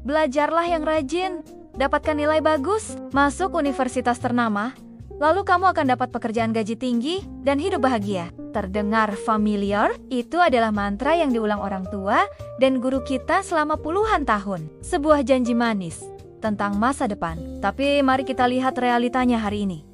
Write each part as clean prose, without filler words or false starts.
Belajarlah yang rajin, dapatkan nilai bagus, masuk universitas ternama, lalu kamu akan dapat pekerjaan gaji tinggi dan hidup bahagia. Terdengar familiar? Itu adalah mantra yang diulang orang tua dan guru kita selama puluhan tahun. Sebuah janji manis tentang masa depan. Tapi mari kita lihat realitanya hari ini.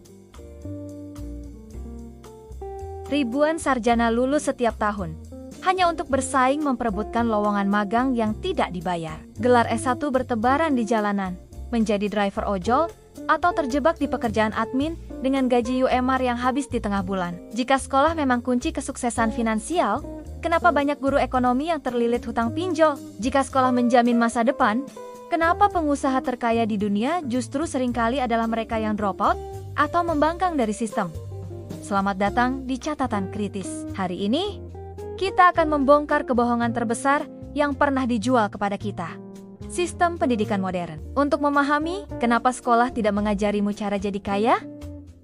Ribuan sarjana lulus setiap tahun, hanya untuk bersaing memperebutkan lowongan magang yang tidak dibayar. Gelar S1 bertebaran di jalanan, menjadi driver ojol, atau terjebak di pekerjaan admin dengan gaji UMR yang habis di tengah bulan. Jika sekolah memang kunci kesuksesan finansial, kenapa banyak guru ekonomi yang terlilit hutang pinjol? Jika sekolah menjamin masa depan, kenapa pengusaha terkaya di dunia justru seringkali adalah mereka yang drop out atau membangkang dari sistem? Selamat datang di Catatan Kritis. Hari ini, kita akan membongkar kebohongan terbesar yang pernah dijual kepada kita. Sistem pendidikan modern. Untuk memahami kenapa sekolah tidak mengajarimu cara jadi kaya,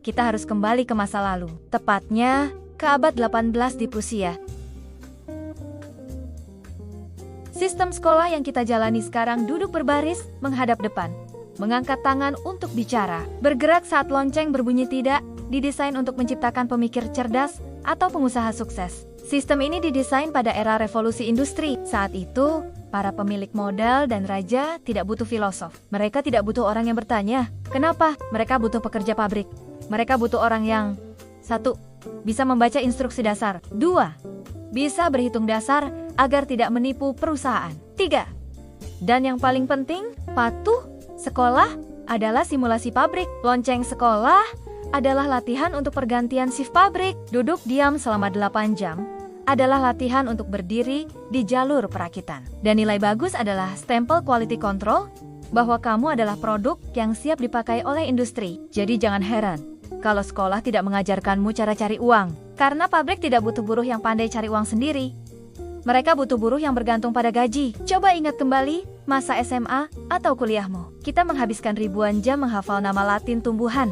kita harus kembali ke masa lalu. Tepatnya ke abad 18 di Prusia. Sistem sekolah yang kita jalani sekarang duduk berbaris, menghadap depan, mengangkat tangan untuk bicara, bergerak saat lonceng berbunyi tidak, didesain untuk menciptakan pemikir cerdas atau pengusaha sukses. Sistem ini didesain pada era revolusi industri. Saat itu, para pemilik modal dan raja tidak butuh filosof. Mereka tidak butuh orang yang bertanya, kenapa? Mereka butuh pekerja pabrik. Mereka butuh orang yang 1. Bisa membaca instruksi dasar. 2. Bisa berhitung dasar agar tidak menipu perusahaan. 3. Dan yang paling penting, patuh. Sekolah adalah simulasi pabrik. Lonceng sekolah adalah latihan untuk pergantian shift pabrik. Duduk diam selama 8 jam adalah latihan untuk berdiri di jalur perakitan. Dan nilai bagus adalah stempel quality control bahwa kamu adalah produk yang siap dipakai oleh industri. Jadi jangan heran kalau sekolah tidak mengajarkanmu cara cari uang. Karena pabrik tidak butuh buruh yang pandai cari uang sendiri. Mereka butuh buruh yang bergantung pada gaji. Coba ingat kembali masa SMA atau kuliahmu. Kita menghabiskan ribuan jam menghafal nama Latin tumbuhan,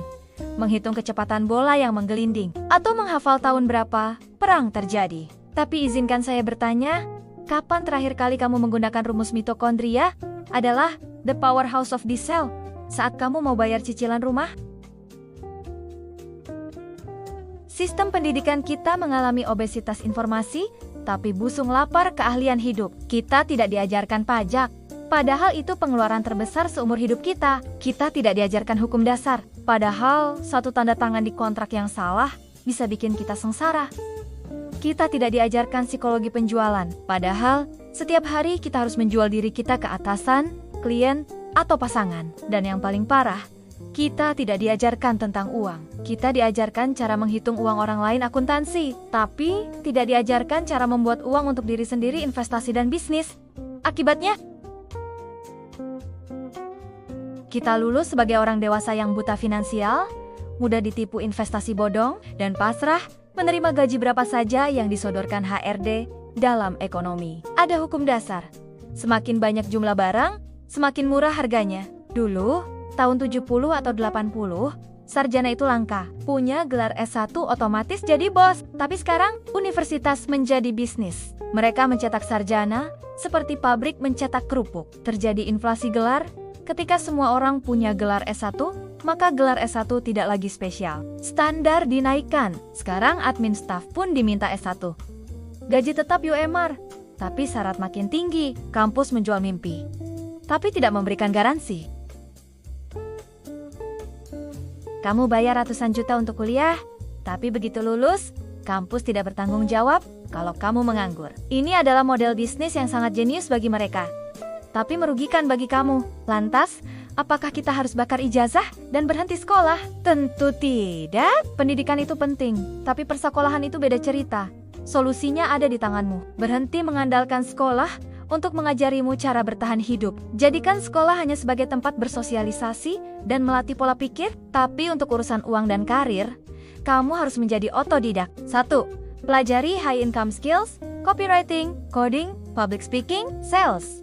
menghitung kecepatan bola yang menggelinding, atau menghafal tahun berapa perang terjadi. Tapi izinkan saya bertanya, kapan terakhir kali kamu menggunakan rumus mitokondria? Adalah the powerhouse of the cell saat kamu mau bayar cicilan rumah? Sistem pendidikan kita mengalami obesitas informasi, tapi busung lapar keahlian hidup. Kita tidak diajarkan pajak, padahal itu pengeluaran terbesar seumur hidup kita. Kita tidak diajarkan hukum dasar, padahal satu tanda tangan di kontrak yang salah bisa bikin kita sengsara. Kita tidak diajarkan psikologi penjualan, padahal setiap hari kita harus menjual diri kita ke atasan, klien, atau pasangan. Dan yang paling parah, kita tidak diajarkan tentang uang. Kita diajarkan cara menghitung uang orang lain akuntansi, tapi tidak diajarkan cara membuat uang untuk diri sendiri investasi dan bisnis. Akibatnya, kita lulus sebagai orang dewasa yang buta finansial, mudah ditipu investasi bodong, dan pasrah menerima gaji berapa saja yang disodorkan HRD dalam ekonomi. Ada hukum dasar. Semakin banyak jumlah barang, semakin murah harganya. Dulu, tahun 70 atau 80, sarjana itu langka. Punya gelar S1 otomatis jadi bos. Tapi sekarang, universitas menjadi bisnis. Mereka mencetak sarjana seperti pabrik mencetak kerupuk. Terjadi inflasi gelar. Ketika semua orang punya gelar S1, maka gelar S1 tidak lagi spesial. Standar dinaikkan. Sekarang admin staff pun diminta S1. Gaji tetap UMR, tapi syarat makin tinggi. Kampus menjual mimpi, tapi tidak memberikan garansi. Kamu bayar ratusan juta untuk kuliah, tapi begitu lulus, kampus tidak bertanggung jawab kalau kamu menganggur. Ini adalah model bisnis yang sangat jenius bagi mereka, tapi merugikan bagi kamu. Lantas, apakah kita harus bakar ijazah dan berhenti sekolah? Tentu tidak. Pendidikan itu penting, tapi persekolahan itu beda cerita. Solusinya ada di tanganmu. Berhenti mengandalkan sekolah untuk mengajarimu cara bertahan hidup. Jadikan sekolah hanya sebagai tempat bersosialisasi dan melatih pola pikir, tapi untuk urusan uang dan karir, kamu harus menjadi otodidak. 1. Pelajari high income skills, copywriting, coding, public speaking, sales.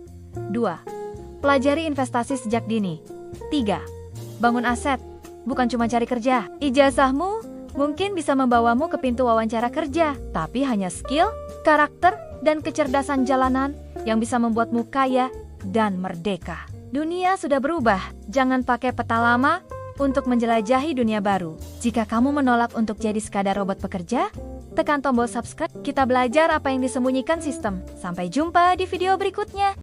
2. Pelajari investasi sejak dini. 3. Bangun aset, bukan cuma cari kerja. Ijazahmu mungkin bisa membawamu ke pintu wawancara kerja, tapi hanya skill, karakter, dan kecerdasan jalanan yang bisa membuatmu kaya dan merdeka. Dunia sudah berubah, jangan pakai peta lama untuk menjelajahi dunia baru. Jika kamu menolak untuk jadi sekadar robot pekerja, tekan tombol subscribe. Kita belajar apa yang disembunyikan sistem. Sampai jumpa di video berikutnya.